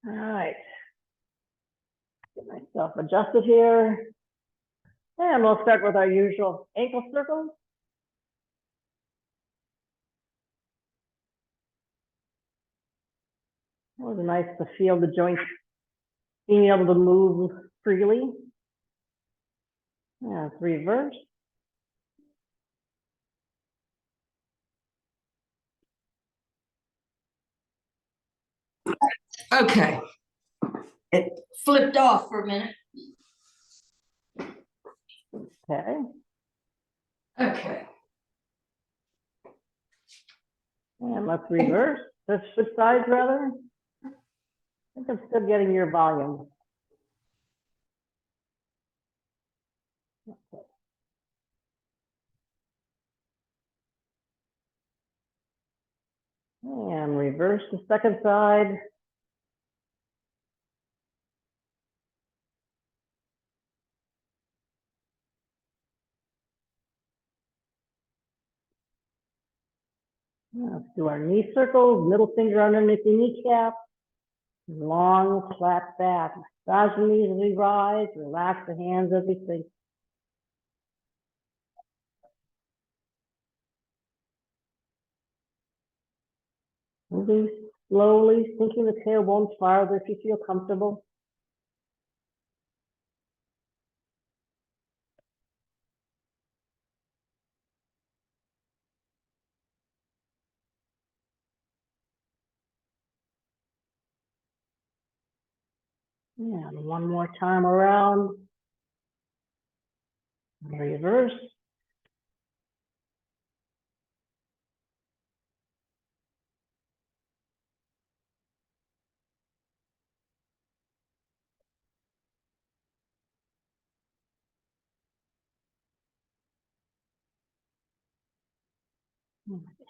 All right. Get myself adjusted here. And we'll start with our usual ankle circles. It was nice to feel the joints being able to move freely. Yeah, it's reverse. Okay. It flipped off for a minute. Okay. Okay. And let's reverse. Let's switch sides rather. I think I'm still getting your volume. Okay. And reverse the second side. Let's do our knee circles, middle finger underneath the kneecap. Long, flat back. Massage the knees as we rise. Relax the hands as we sink. Moving slowly, sinking the tailbone farther if you feel comfortable. And one more time around. Reverse.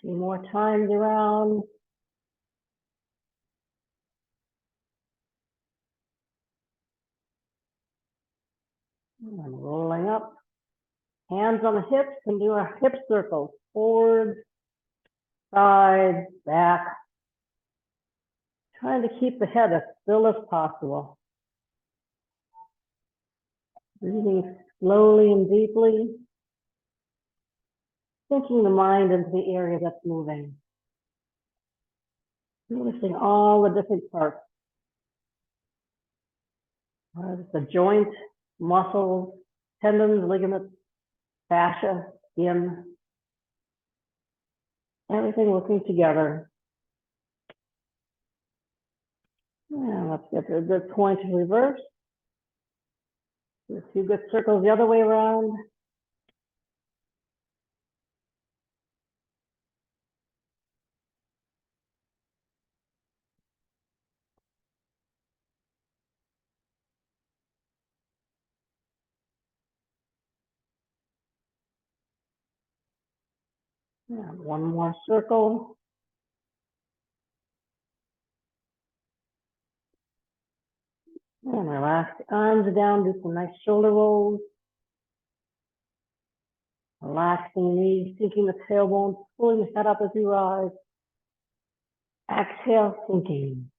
Two more times around. And rolling up. Hands on the hips and do a hip circle. Forward, side, back. Trying to keep the head as still as possible. Breathing slowly and deeply. Sinking the mind into the area that's moving. Noticing all the different parts. The joint, muscles, tendons, ligaments, fascia, skin. Everything working together. And let's get to a good point to reverse. Do a few good circles the other way around. And one more circle. And relax the arms down, do some nice shoulder rolls. Relaxing the knees, sinking the tailbone, pulling the head up as you rise. Exhale, sinking.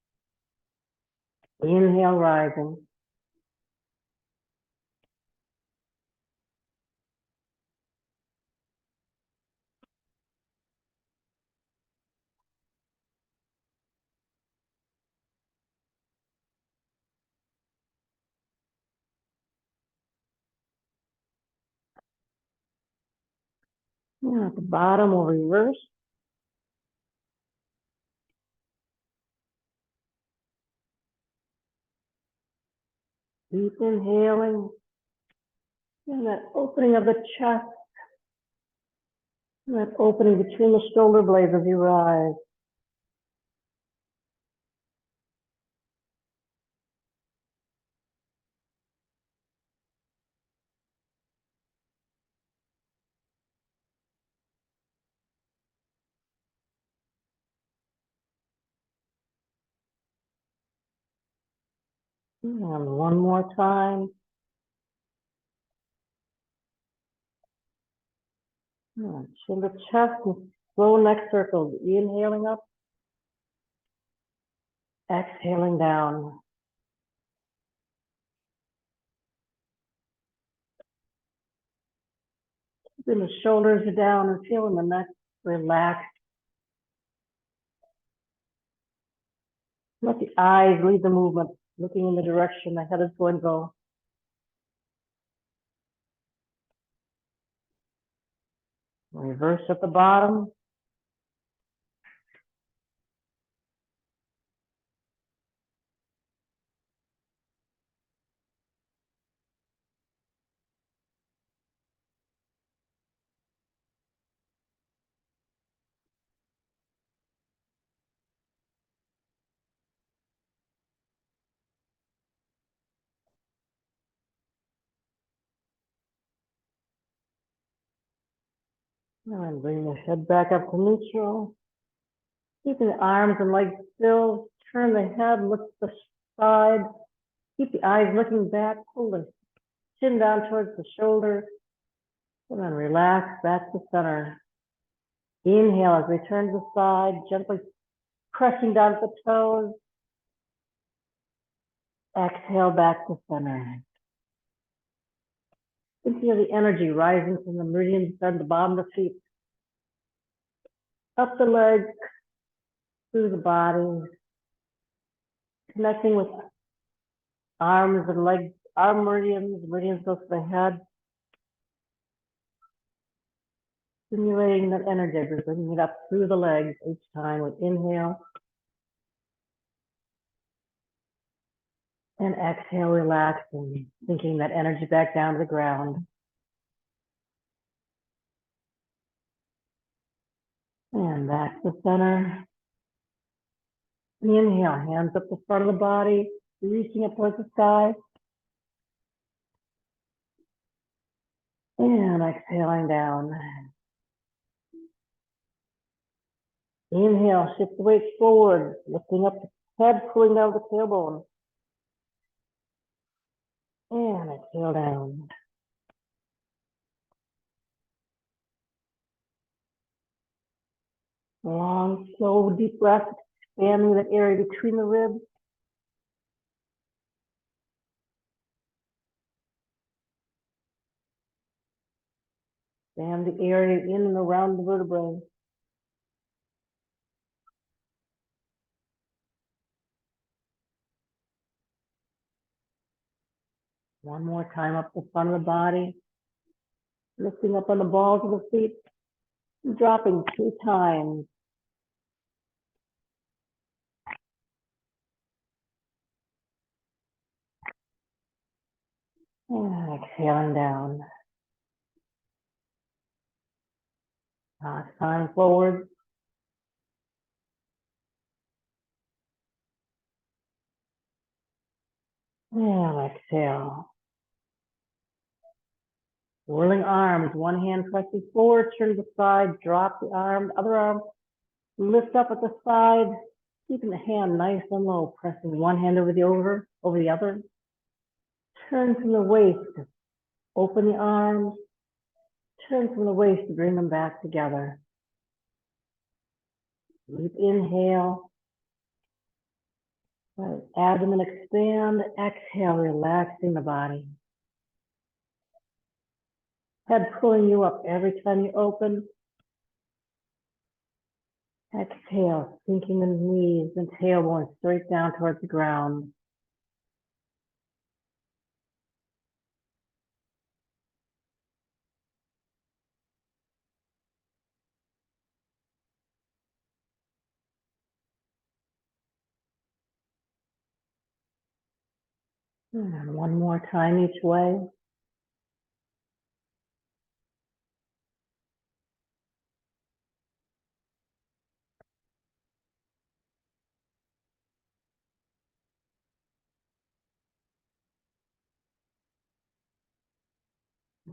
Inhale, rising. And at the bottom, we'll reverse. Deep inhaling. And that opening of the chest. And that opening between the shoulder blades as you rise. And one more time. And chin to chest and slow neck circles. Inhaling up. Exhaling down. Keeping the shoulders down and feeling the neck relaxed. Let the eyes lead the movement, looking in the direction the head is going to go. Reverse at the bottom. And bring the head back up to neutral. Keeping the arms and legs still. Turn the head, look to the side. Keep the eyes looking back. Pull the chin down towards the shoulder. And then relax back to center. Inhale as we turn to the side, gently pressing down at the toes. Exhale back to center. You can feel the energy rising from the meridians down the bottom of the feet. Up the legs, through the body. Connecting with arms and legs, arm meridians go to the head. Stimulating that energy, bringing it up through the legs each time with inhale. And exhale, relaxing, sinking that energy back down to the ground. And back to center. Inhale, hands up the front of the body, reaching up towards the sky. And exhaling down. Inhale, shift the weight forward, lifting up the head, pulling down the tailbone. And exhale down. Long, slow, deep breath, expanding that area between the ribs. Expand the area in and around the vertebrae. One more time up the front of the body. Lifting up on the balls of the feet. Dropping 2 times. And exhaling down. Time forward. And exhale. Whirling arms, one hand pressing forward, turn to the side, drop the arm, other arm, lift up at the side, keeping the hand nice and low, pressing one hand over the other. Turn from the waist, open the arms, turn from the waist to bring them back together. Deep inhale. Let abdomen expand, exhale, relaxing the body. Head pulling you up every time you open. Exhale, sinking the knees and tailbone straight down towards the ground. And one more time each way.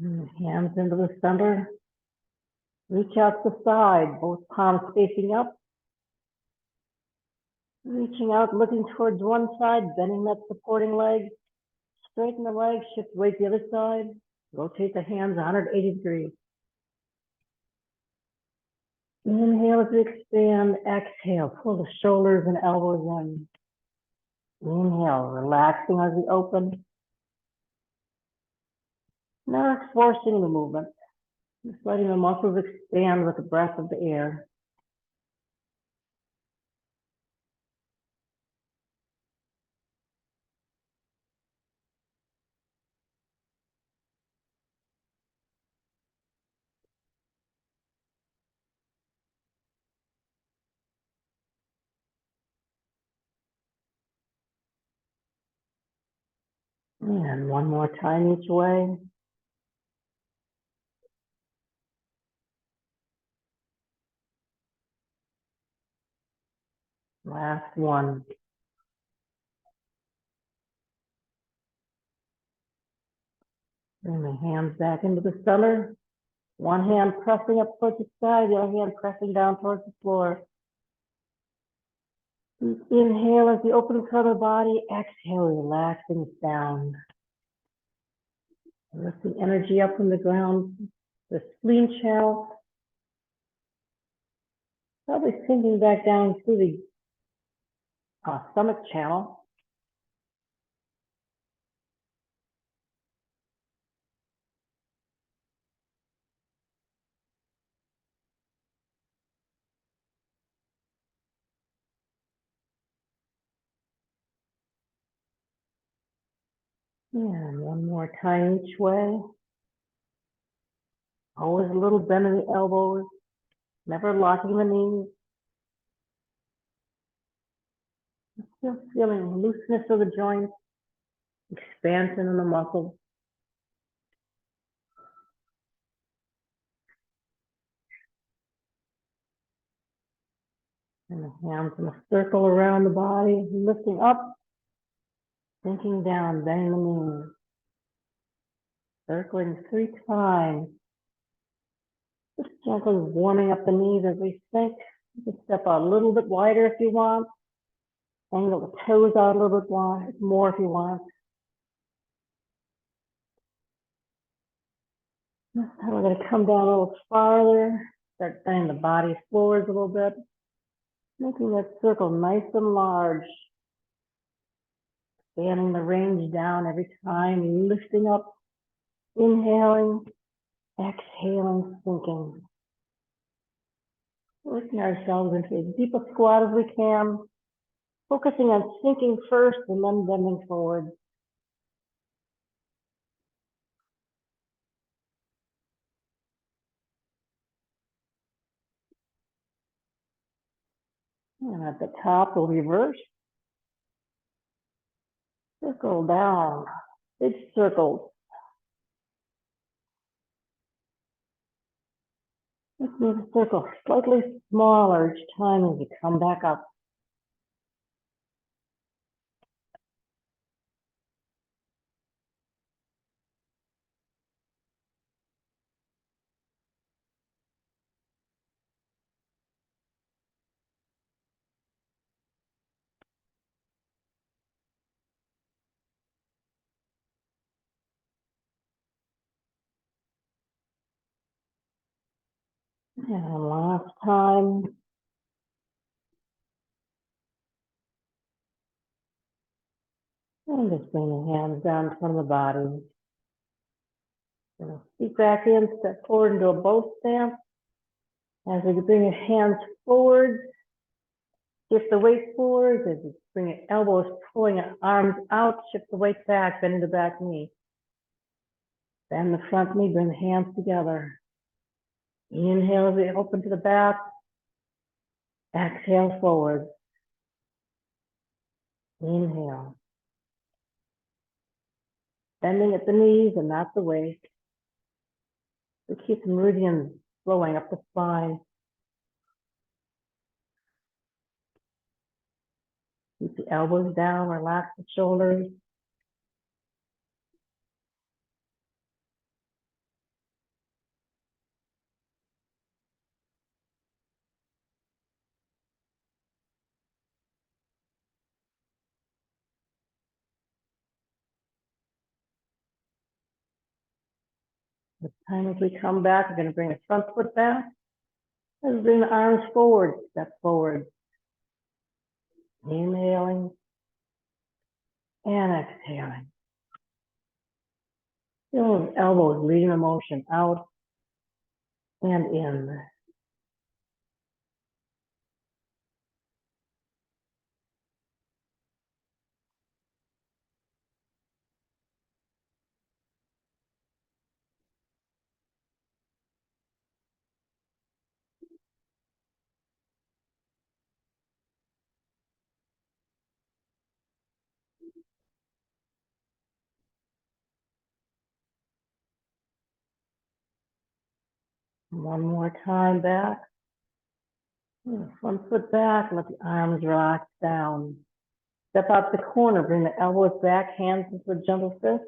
And hands into the center. Reach out to the side, both palms facing up. Reaching out, looking towards one side, bending that supporting leg. Straighten the leg, shift weight the other side. Rotate the hands 180 degrees. Inhale as we expand, exhale, pull the shoulders and elbows in. Inhale, relaxing as we open. Not forcing the movement, just letting the muscles expand with the breath of the air. And one more time each way. Last one. Bring the hands back into the center. One hand pressing up towards the sky, the other hand pressing down towards the floor. Inhale as you open front of the body. Exhale, relaxing down. Lifting energy up from the ground, the spleen channel. Probably sinking back down through the stomach channel. And one more time each way. Always a little bend in the elbows, never locking the knees. Just feeling looseness of the joints, expansion in the muscles. And the hands in a circle around the body, lifting up, sinking down, bending the knees. Circling 3 times. Just gently warming up the knees as we sink. You can step out a little bit wider if you want. Angle the toes out a little bit more if you want. This time we're going to come down a little farther. Start bending the body forwards a little bit. Making that circle nice and large. Expanding the range down every time. Lifting up. Inhaling. Exhaling, sinking. Working ourselves into as deep a squat as we can. Focusing on sinking first and then bending forward. And at the top, we'll reverse. Circle down. Big circles. Let's move the circle slightly smaller each time as we come back up. And last time. And just bring the hands down from the body. Feet back in, step forward into a bow stance. As we bring your hands forward, shift the weight forward. As you bring your elbows, pulling your arms out, shift the weight back, bend the back knee. Bend the front knee, bring the hands together. Inhale as we open to the back. Exhale forward. Inhale. Bending at the knees and not the waist. We keep the meridians flowing up the spine. Keep the elbows down, relax the shoulders. This time as we come back, we're going to bring the front foot back. Let's bring the arms forward, step forward. Inhaling. And exhaling. Feel those elbows leading the motion out and in. One more time back. One foot back, let the arms relax down. Step out the corner, bring the elbows back, hands into a gentle fist.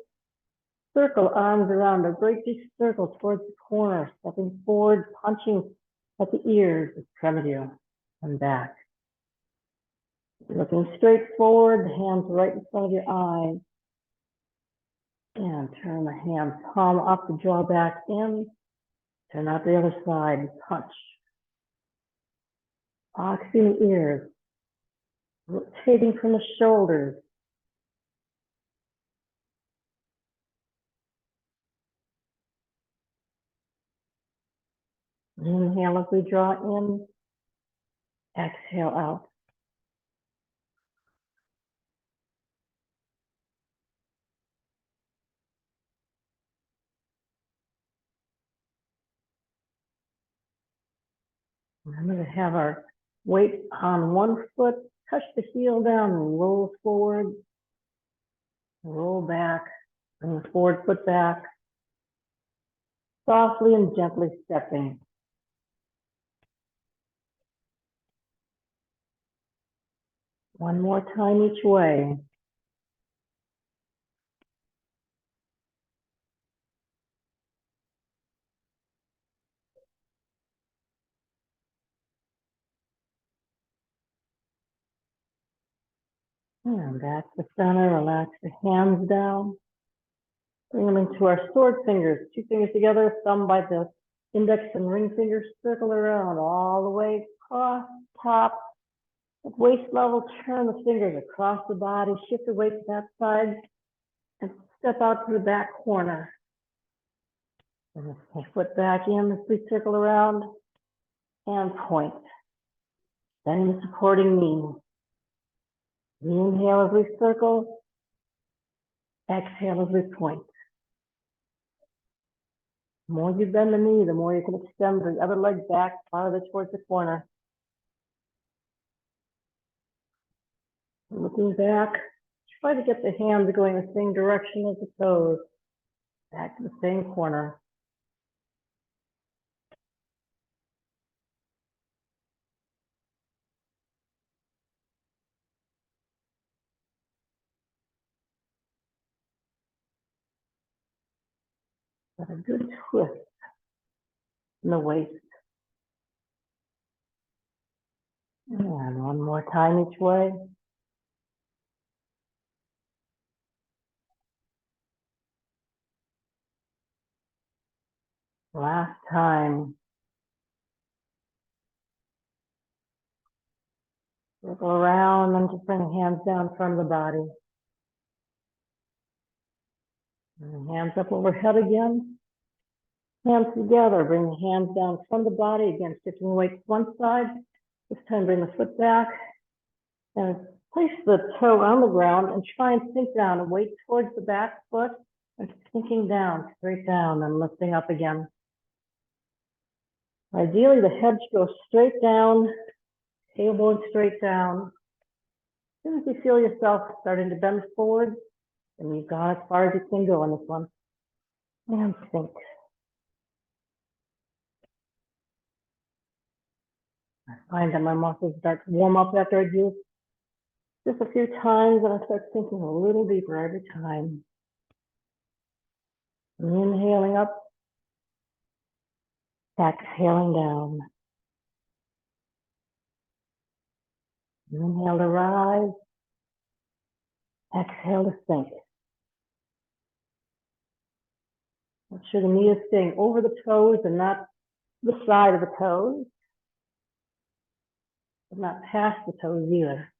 Circle arms around a great big circle towards the corner, stepping forward, punching at the ears, extremity, and back. Looking straight forward, the hands right in front of your eyes. And turn the hand palm up the jaw back in. Turn out the other side, punch. Oxing the ears. Rotating from the shoulders. Inhale as we draw in. Exhale out. Remember to have our weight on one foot, touch the heel down and roll forward, roll back, bring the forward foot back, softly and gently stepping. One more time each way. And back to center, relax the hands down. Bring them into our sword fingers, two fingers together, thumb by the index and ring fingers, circle around all the way across top. At waist level, turn the fingers across the body, shift the weight to that side, and step out to the back corner. And foot back in as we circle around and point. Then the supporting knee. Inhale as we circle. Exhale as we point. The more you bend the knee, the more you can extend the other leg back farther towards the corner. Looking back, try to get the hands going the same direction as the toes. Back to the same corner. Got a good twist in the waist. And one more time each way. Last time. Circle around and just bring the hands down in front of the body. And hands up overhead again. Hands together, bring the hands down in front of the body. Again, shifting the weight to one side. This time bring the foot back. And place the toe on the ground and try and sink down and weight towards the back foot and sinking down, straight down and lifting up again. Ideally, the head should go straight down, tailbone straight down. As soon as you feel yourself starting to bend forward, and you've gone as far as you can go on this one. And sink. I find that my muscles start to warm up after I do just a few times, and I start sinking a little deeper every time. Inhaling up, exhaling down. Inhale to rise, exhale to sink. Make sure the knee is staying over the toes and not the side of the toes, but not past the toes either.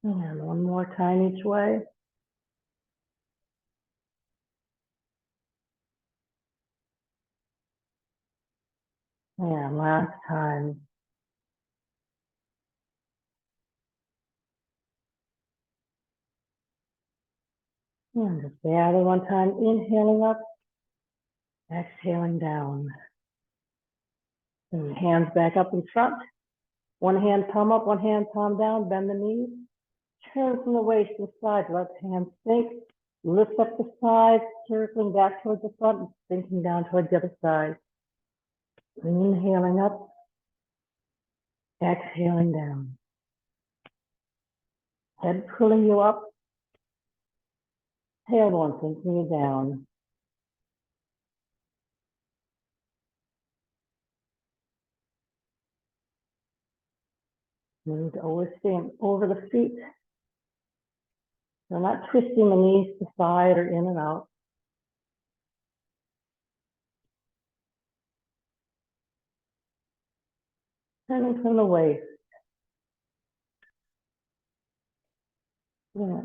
And one more time each way. And last time. And just the other one time, inhaling up, exhaling down. And hands back up in front. One hand palm up, one hand palm down, bend the knees. Turn from the waist to the side, left hand sink. Lift up the side, circling back towards the front, and sinking down towards the other side. Inhaling up, exhaling down. Head pulling you up, tailbone sinking you down. You need to always stand over the feet. So not twisting the knees to the side or in and out. Turning from the waist. Yeah.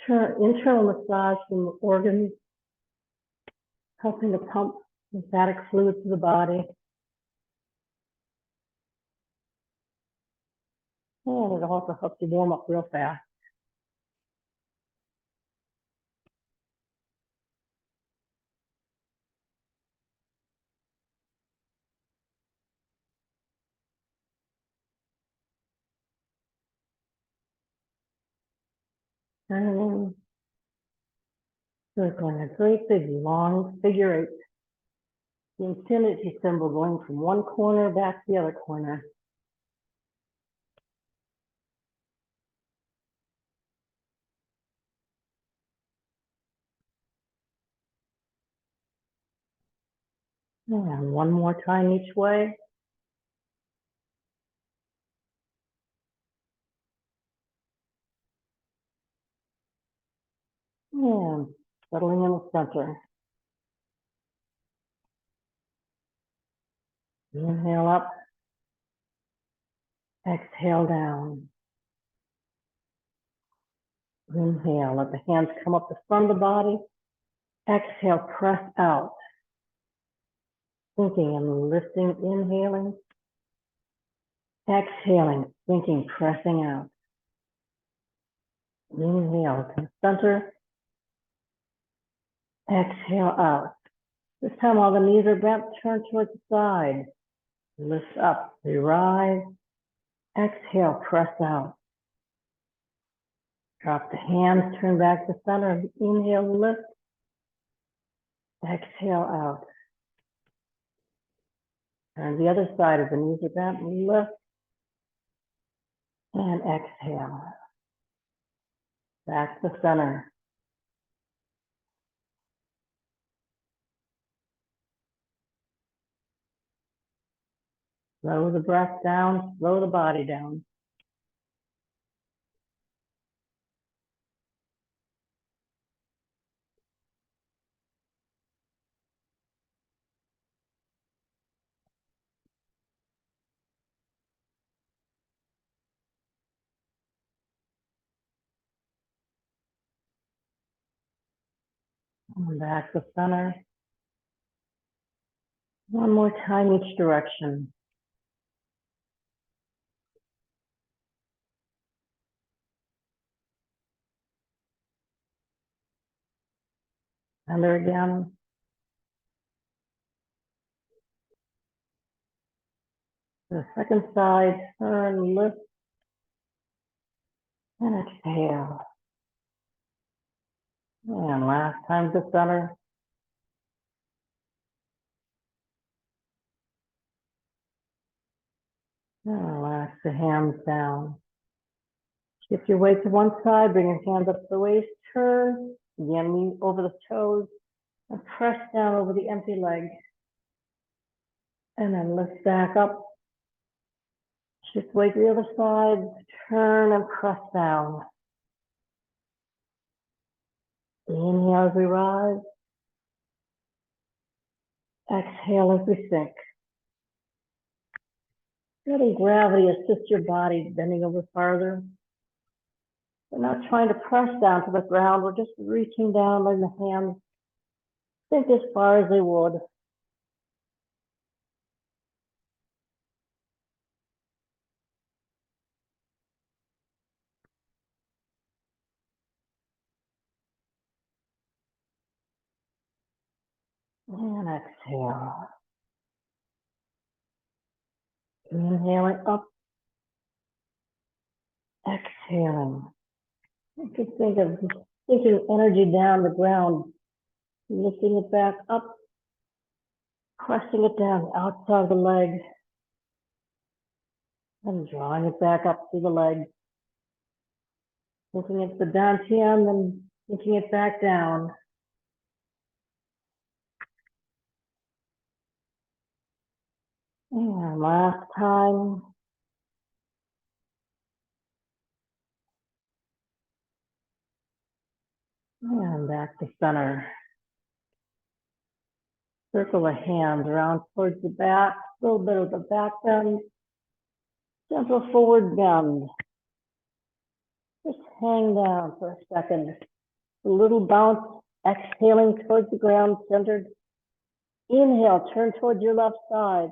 Internal massage from the organs, helping to pump lymphatic fluid to the body. And it also helps you warm up real fast. Turning, circling a great big long figure eight. The infinity symbol going from one corner back to the other corner. And one more time each way. And settling in the center. Inhale up. Exhale down. Inhale, let the hands come up the front of the body. Exhale, press out. Sinking and lifting, inhaling. Exhaling, sinking, pressing out. Inhale to the center. Exhale out. This time while the knees are bent, turn towards the side. Lift up, we rise. Exhale, press out. Drop the hands, turn back to center. Inhale, lift. Exhale out. Turn the other side as the knees are bent. Lift. And exhale. Back to center. Slow the breath down, slow the body down. And back to center. One more time each direction. Center again. The second side, turn, lift, and exhale. And last time to center. And relax the hands down. Shift your weight to one side, bring your hands up to the waist, turn, again, knee over the toes, and press down over the empty leg. And then lift back up. Shift weight to the other side, turn and press down. Inhale as we rise. Exhale as we sink. Letting gravity assist your body bending over farther. We're not trying to press down to the ground. We're just reaching down, letting the hands sink as far as they would. And exhale. Inhaling up, exhaling. You can think of sinking energy down the ground, lifting it back up, pressing it down outside the leg, and drawing it back up through the leg. Looking at the dantian, then sinking it back down. And last time. And back to center. Circle the hands around towards the back, a little bit of the back bend, gentle forward bend. Just hang down for a second. A little bounce, exhaling towards the ground, centered. Inhale, turn towards your left side,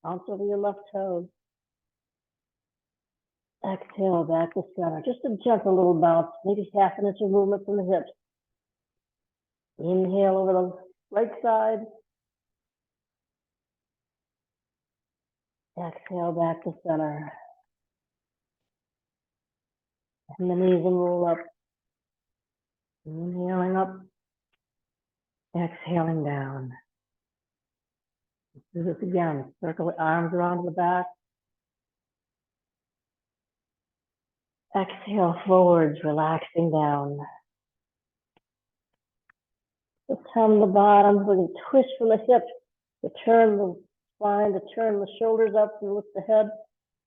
bounce over your left toes. Exhale, back to center. Just a gentle little bounce, maybe half an inch of movement from the hips. Inhale over the right side. Exhale, back to center. And the knees and roll up. Inhaling up. Exhaling down. Do this again. Circle the arms around the back. Exhale forwards, relaxing down. Just come the bottom. We can twist from the hips to turn the spine, to turn the shoulders up and lift the head,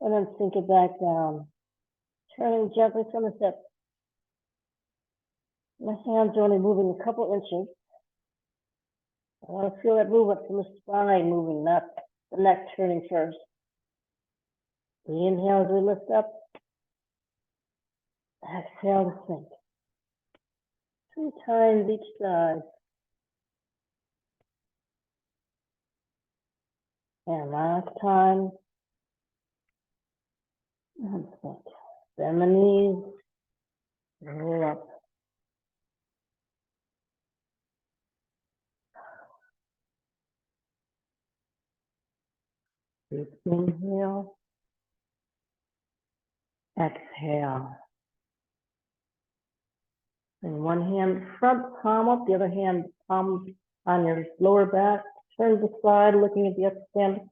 and then sink it back down. Turning gently from the hips. My hands are only moving a couple inches. I want to feel that movement from the spine moving, not the neck turning first. Inhale as we lift up. Exhale to sink. 2 times each side. And last time. And sink. Bend the knees. Roll up. Deep inhale. Exhale. And one hand front palm up, the other hand palm on your lower back. Turn to the side, looking at the other hand.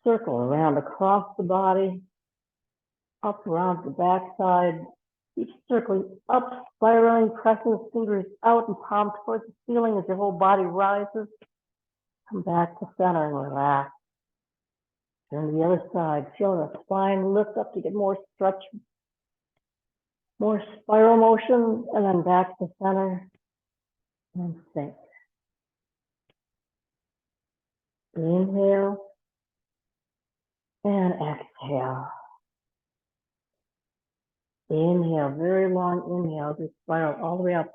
Circle around across the body, up around the back side. Keep circling up, spiraling, pressing the fingers out and palm towards the ceiling as your whole body rises. Come back to center and relax. Turn to the other side. Feel the spine lift up to get more stretch, more spiral motion, and then back to center and sink. Inhale and exhale. Inhale, very long inhale, just spiral all the way up.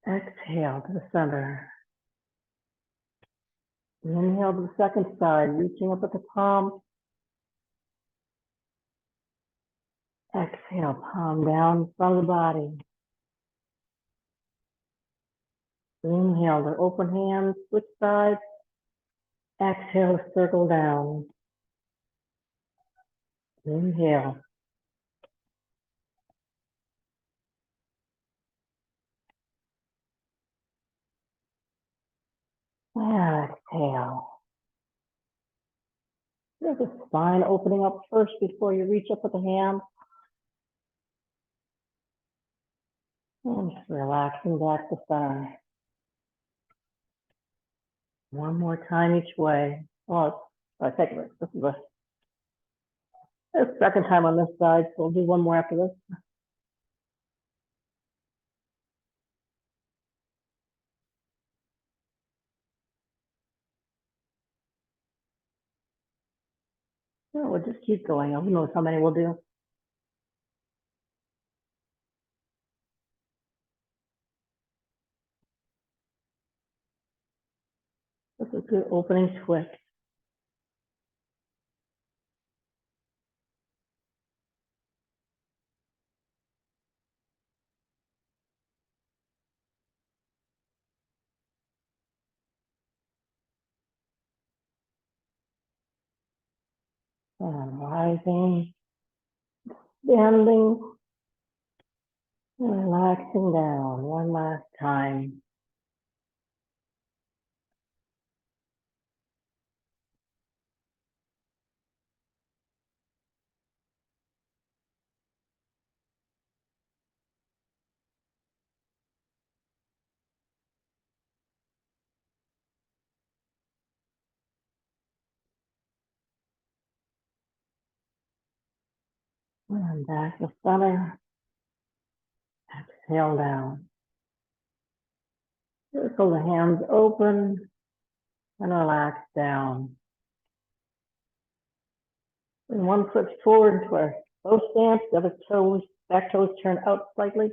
Exhale to the center. Inhale to the second side, reaching up at the palm. Exhale, palm down from the body. Inhale to open hands, switch sides. Exhale, circle down. Inhale. And exhale. There's the spine opening up first before you reach up with the hand. And just relaxing back to center. One more time each way. Well, I think this is the second time on this side, so we'll do one more after this. Yeah, we'll just keep going. Who knows how many we'll do. This is a good opening twist. And rising, bending, and relaxing down one last time. And back to center. Exhale down. Circle the hands open and relax down. Bring one foot forward into our bow stance, the other toes, back toes turn out slightly.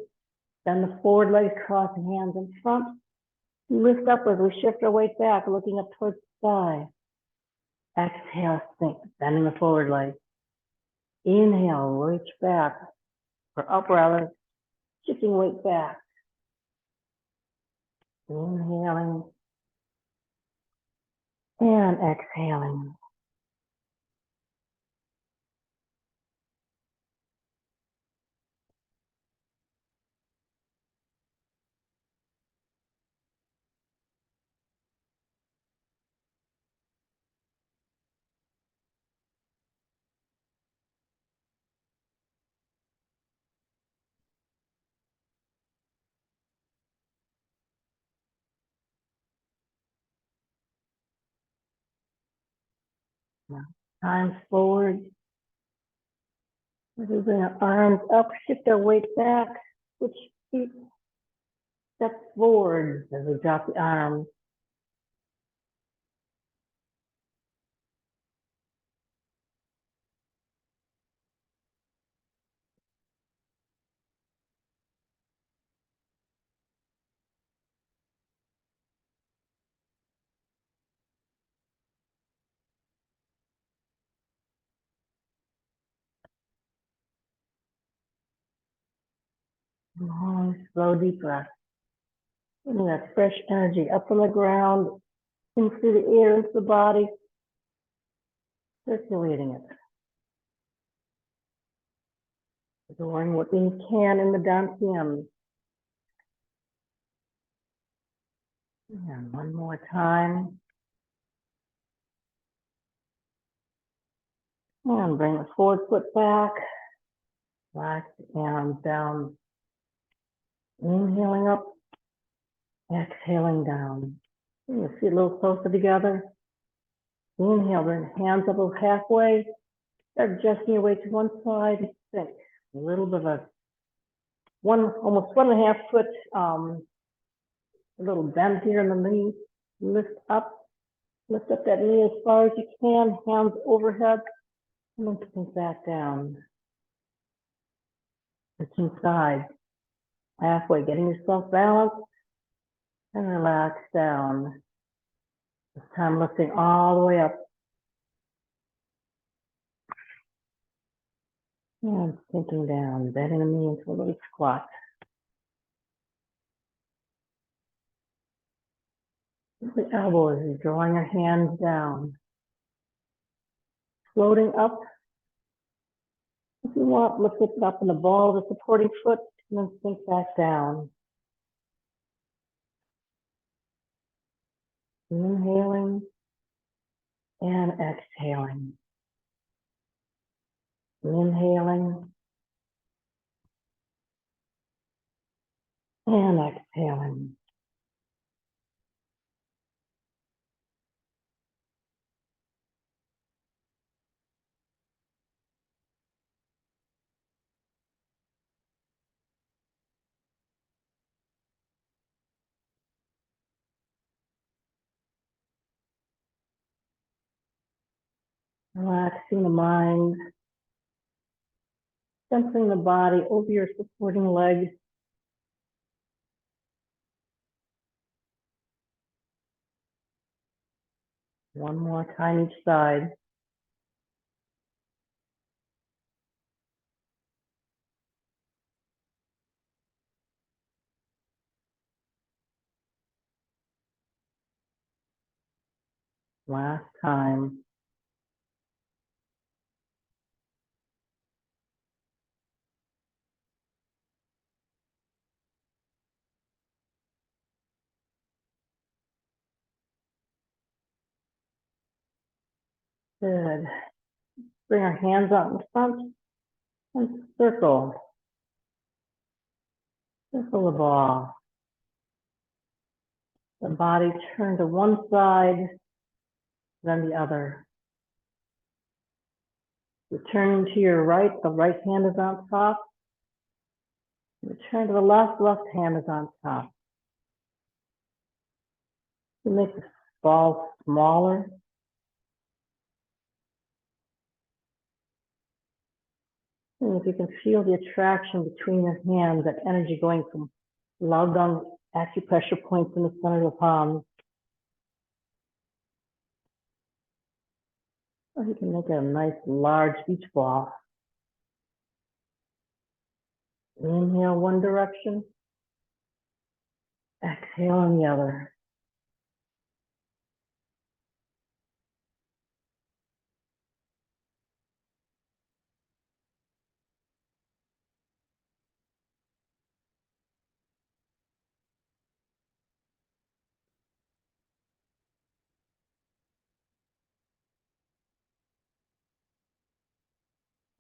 Bend the forward leg, cross the hands in front. Lift up as we shift our weight back, looking up towards the sky. Exhale, sink, bending the forward leg. Inhale, reach back, or up rather, shifting weight back. Inhaling and exhaling. Arms forward. As we bring our arms up, shift our weight back, switch feet, step forward as we drop the arms. Long, slow, deep breath. Bringing that fresh energy up from the ground, in through the air, into the body, circulating it. Absorbing what we can in the dantian. And one more time. And bring the forward foot back. Relax the arms down. Inhaling up, exhaling down. Bring your feet a little closer together. Inhale, bring hands up about halfway. Start adjusting your weight to one side. Sink. A little bit of a almost 1.5 foot, a little bend here in the knee. Lift up that knee as far as you can. Hands overhead, and then sink back down. Switching sides. Halfway, getting yourself balanced, and relax down. This time lifting all the way up. And sinking down, bending the knee into a little squat. The elbows, you're drawing your hands down. Floating up. If you want, lift it up in the ball of the supporting foot, and then sink back down. Inhaling and exhaling. Inhaling and exhaling. Relaxing the mind, centering the body over your supporting leg. One more time each side. Last time. Good. Bring our hands out in front and circle. Circle the ball. The body turn to one side, then the other. You turn to your right, the right hand is on top. You turn to the left hand is on top. You make the ball smaller. And if you can feel the attraction between your hands, that energy going from loud down acupressure points in the center of the palms. Or you can make it a nice large beach ball. Inhale one direction. Exhale in the other.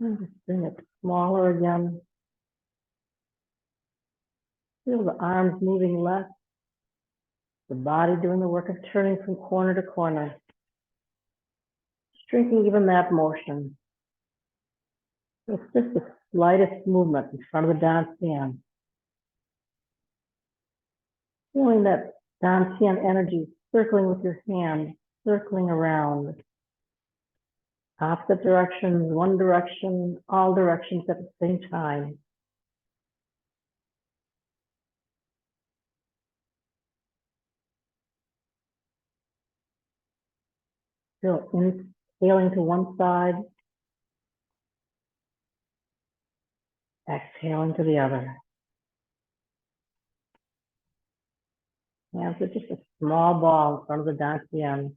And just bring it smaller again. Feel the arms moving less. The body doing the work of turning from corner to corner. Shrinking even that motion. It's just the slightest movement in front of the Dantian. Feeling that Dantian energy circling with your hand, circling around. Opposite directions, one direction, all directions at the same time. Feel inhaling to one side, exhaling to the other. Hands are just a small ball in front of the Dantian.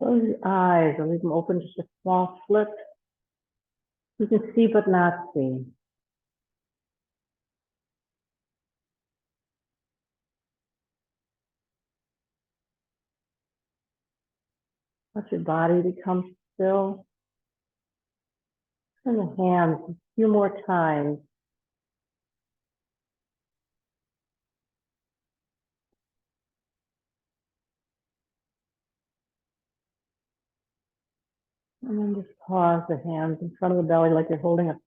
Close the eyes or leave them open, just a small slit. You can see but not see. Let your body become still. Turn the hands a few more times. And then just pause the hands in front of the belly like you're holding a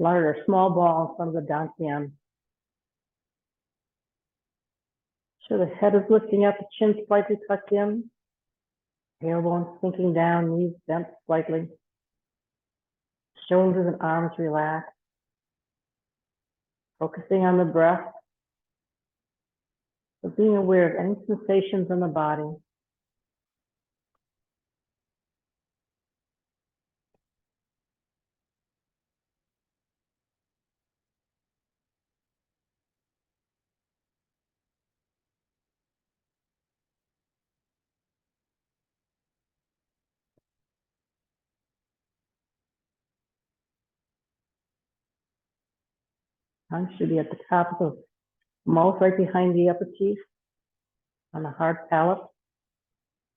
large or small ball in front of the Dantian. Sure, the head is lifting up, the chin slightly tucked in. Tailbone sinking down, knees bent slightly. Shoulders and arms relaxed. Focusing on the breath. So being aware of any sensations in the body. Tongue should be at the top of the mouth, right behind the upper teeth, on the hard palate.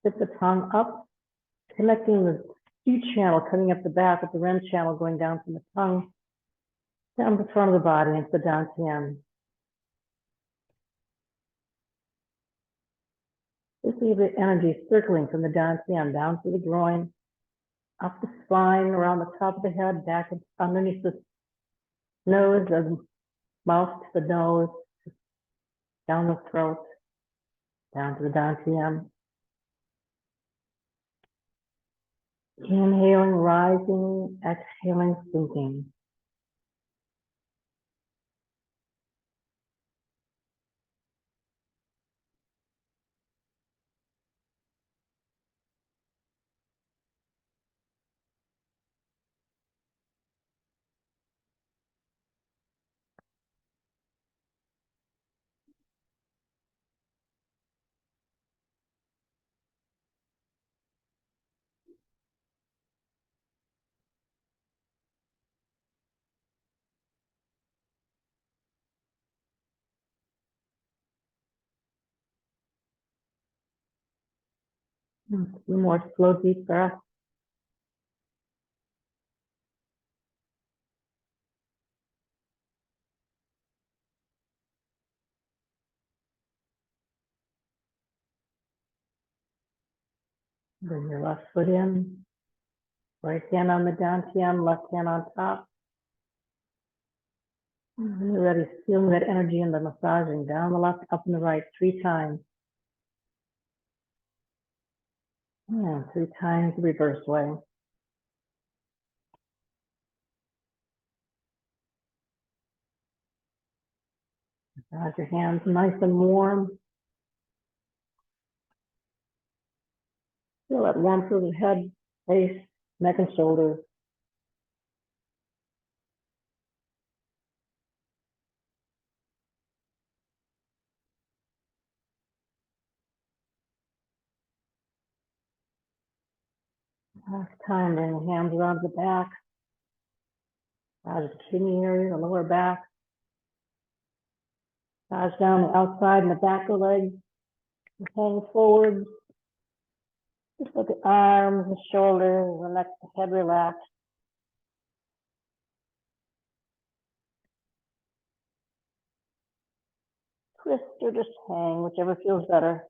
Tip the tongue up, connecting the Q channel coming up the back with the Ren channel going down from the tongue down the front of the body into the Dantian. This is the energy circling from the Dantian down to the groin, up the spine, around the top of the head, back underneath the nose, the mouth to the nose, down the throat, down to the dantian. Inhaling, rising, exhaling, sinking. A few more slow, deep breaths. Bring your left foot in, right hand on the dantian, left hand on top. And when you're ready, feeling that energy in the massaging down the left, up and the right, 3 times. And 3 times the reverse way. Massage your hands nice and warm. Feel that warmth through the head, face, neck, and shoulders. Last time, bring the hands around the back. Massage the kidney area, the lower back. Massage down the outside and the back of the legs. Hang forward. Just let the arms, the shoulders, the neck, the head relax. Twist or just hang, whichever feels better.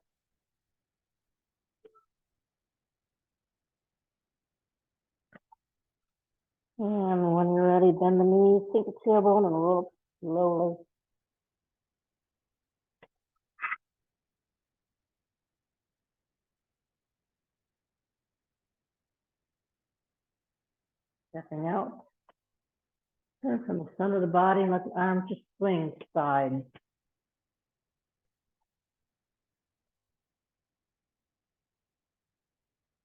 And when you're ready, bend the knees, take the tailbone and roll up slowly. Stepping out. Turn from the center of the body and let the arms just swing side.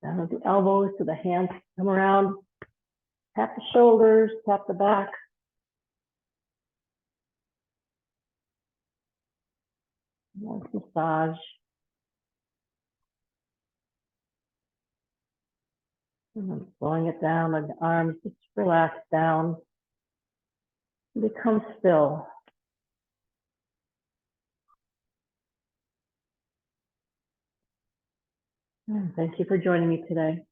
Down at the elbows to the hands, come around. Tap the shoulders, tap the back. Nice massage. And then slowing it down, let the arms just relax down. Become still. Thank you for joining me today.